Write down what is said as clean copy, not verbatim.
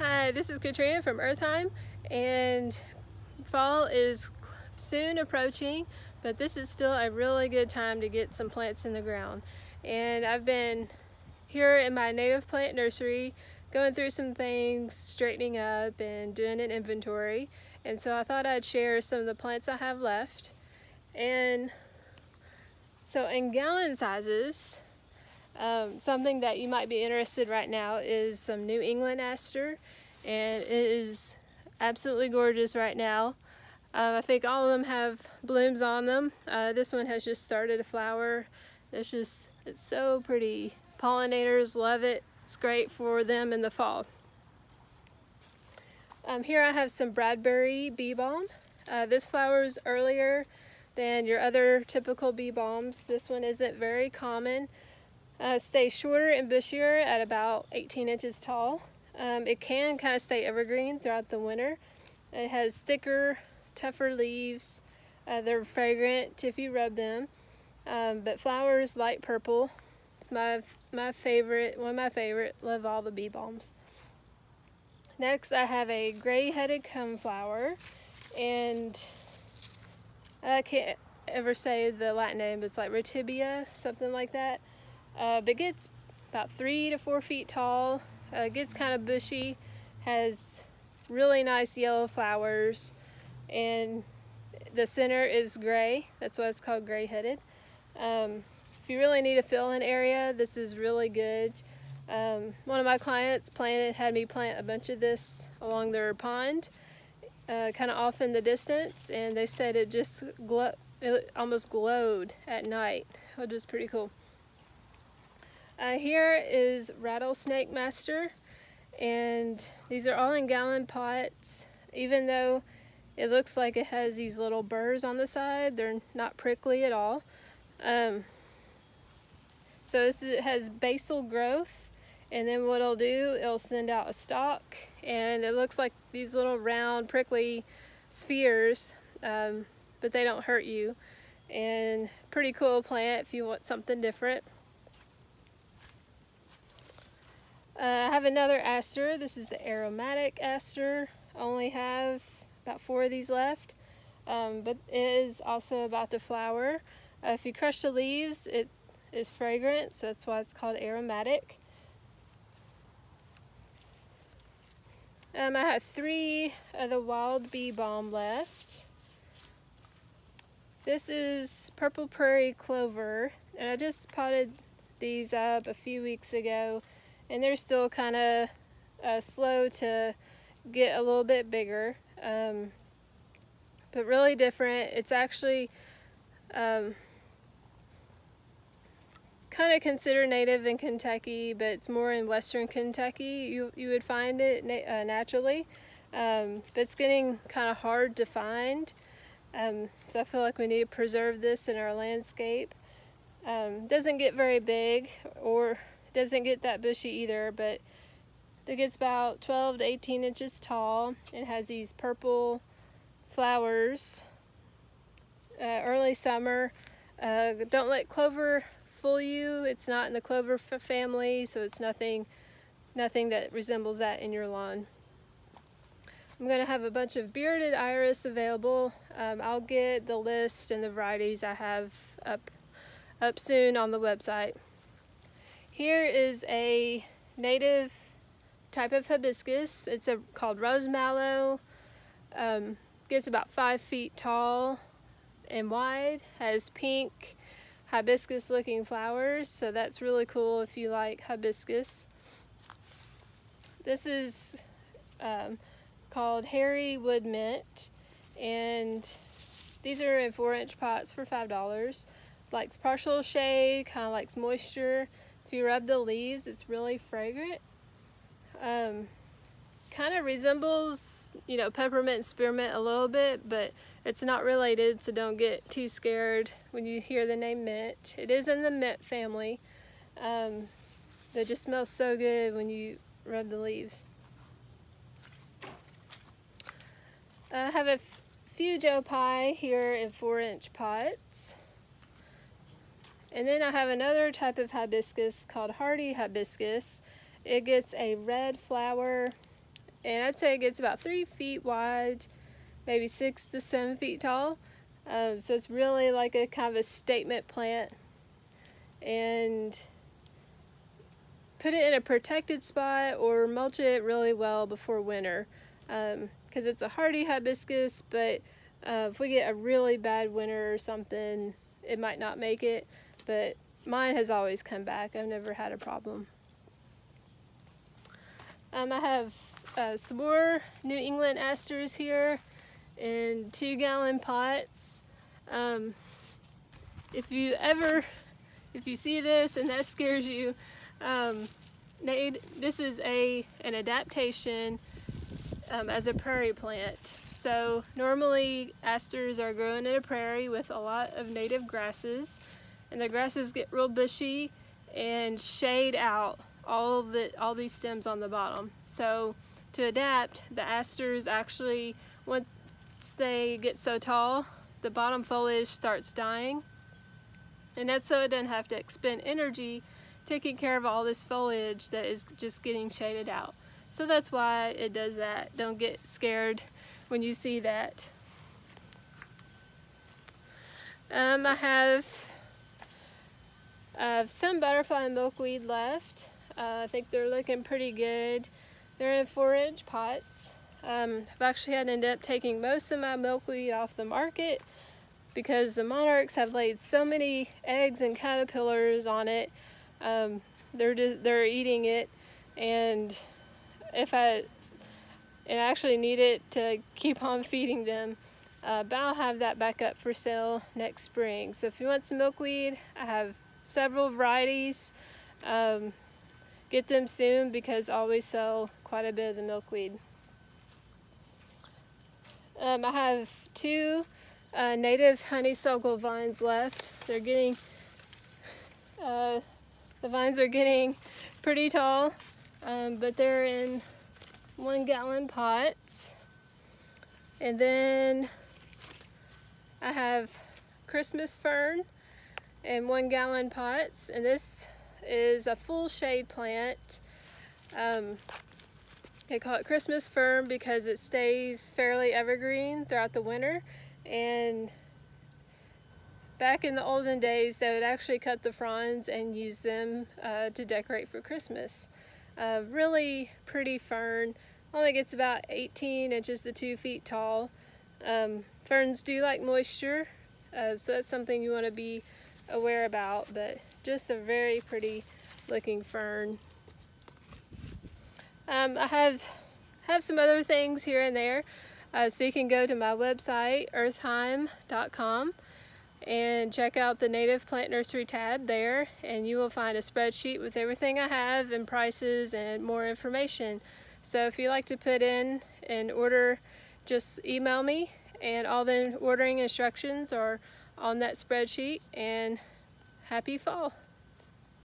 Hi, this is Katrina from Earthheim, and fall is soon approaching, but this is still a really good time to get some plants in the ground. And I've been here in my native plant nursery going through some things, straightening up and doing an inventory, and so I thought I'd share some of the plants I have left. And so in gallon sizes, something that you might be interested right now is some New England aster, and it is absolutely gorgeous right now. I think all of them have blooms on them. This one has just started a flower. It's so pretty. Pollinators love it. It's great for them in the fall. Here I have some Bradbury bee balm. This flowers earlier than your other typical bee balms. This one isn't very common. Stays shorter and bushier at about 18 inches tall. It can kind of stay evergreen throughout the winter. It has thicker, tougher leaves. They're fragrant if you rub them, but flowers light purple. It's my favorite, one of my favorite. Love all the bee balms. Next I have a gray-headed coneflower, and I can't ever say the Latin name, but it's like Rotibia, something like that. But it gets about 3 to 4 feet tall. Gets kind of bushy, has really nice yellow flowers, and the center is gray. That's why it's called gray-headed. If you really need a fill-in area, this is really good. One of my clients had me plant a bunch of this along their pond, kind of off in the distance, and they said it just it almost glowed at night, which is pretty cool. Here is Rattlesnake Master, and these are all in gallon pots. Even though it looks like it has these little burrs on the side, they're not prickly at all. So it has basal growth, and then what it'll do, it'll send out a stalk, and it looks like these little round prickly spheres, but they don't hurt you. And pretty cool plant if you want something different. I have another aster. This is the aromatic aster. I only have about 4 of these left, but it is also about to flower. If you crush the leaves, it is fragrant, so that's why it's called aromatic. I have 3 of the wild bee balm left. This is purple prairie clover, and I just potted these up a few weeks ago, and they're still kind of slow to get a little bit bigger, but really different. It's actually kind of considered native in Kentucky, but it's more in western Kentucky you would find it naturally, but it's getting kind of hard to find, so I feel like we need to preserve this in our landscape. Doesn't get very big, or doesn't get that bushy either, but it gets about 12 to 18 inches tall and has these purple flowers. Early summer. Don't let clover fool you. It's not in the clover family, so it's nothing that resembles that in your lawn. I'm going to have a bunch of bearded iris available. I'll get the list and the varieties I have up soon on the website. Here is a native type of hibiscus. It's called rose mallow. Gets about 5 feet tall and wide. Has pink hibiscus looking flowers, so that's really cool if you like hibiscus. This is called hairy wood mint, and these are in 4-inch pots for $5. Likes partial shade, kind of likes moisture. If you rub the leaves, it's really fragrant. Kind of resembles, peppermint and spearmint a little bit, but it's not related, so don't get too scared when you hear the name mint. It is in the mint family. It just smells so good when you rub the leaves. I have a few Joe Pye here in 4-inch pots. And then I have another type of hibiscus called hardy hibiscus. It gets a red flower and I'd say it gets about 3 feet wide, maybe 6 to 7 feet tall. So it's really like a kind of a statement plant. And put it in a protected spot or mulch it really well before winter, because it's a hardy hibiscus, but if we get a really bad winter or something, it might not make it, but mine has always come back. I've never had a problem. I have some more New England asters here in 2-gallon pots. If you see this and that scares you, this is an adaptation as a prairie plant. So normally asters are grown in a prairie with a lot of native grasses, and the grasses get real bushy and shade out all these stems on the bottom. So to adapt, the asters actually, once they get so tall, the bottom foliage starts dying, and that's so it doesn't have to expend energy taking care of all this foliage that is just getting shaded out. So that's why it does that. Don't get scared when you see that. I have some butterfly milkweed left. I think they're looking pretty good. They're in 4-inch pots. I've actually had to end up taking most of my milkweed off the market because the monarchs have laid so many eggs and caterpillars on it. They're eating it, and I actually need it to keep on feeding them. But I'll have that back up for sale next spring. So if you want some milkweed, I have several varieties. Get them soon because I always sell quite a bit of the milkweed. I have 2 native honeysuckle vines left. They're getting, the vines are getting pretty tall, but they're in 1-gallon pots. And then I have Christmas fern in 1-gallon pots, and this is a full shade plant. They call it Christmas fern because it stays fairly evergreen throughout the winter, and back in the olden days they would actually cut the fronds and use them to decorate for Christmas. Really pretty fern. Only gets about 18 inches to 2 feet tall. Ferns do like moisture, so that's something you want to be aware about, but just a very pretty looking fern. I have some other things here and there, so you can go to my website, eartheim.com, and check out the Native Plant Nursery tab there, and you will find a spreadsheet with everything I have and prices and more information. So if you'd like to put in an order, just email me, and all the ordering instructions are on that spreadsheet. And happy fall!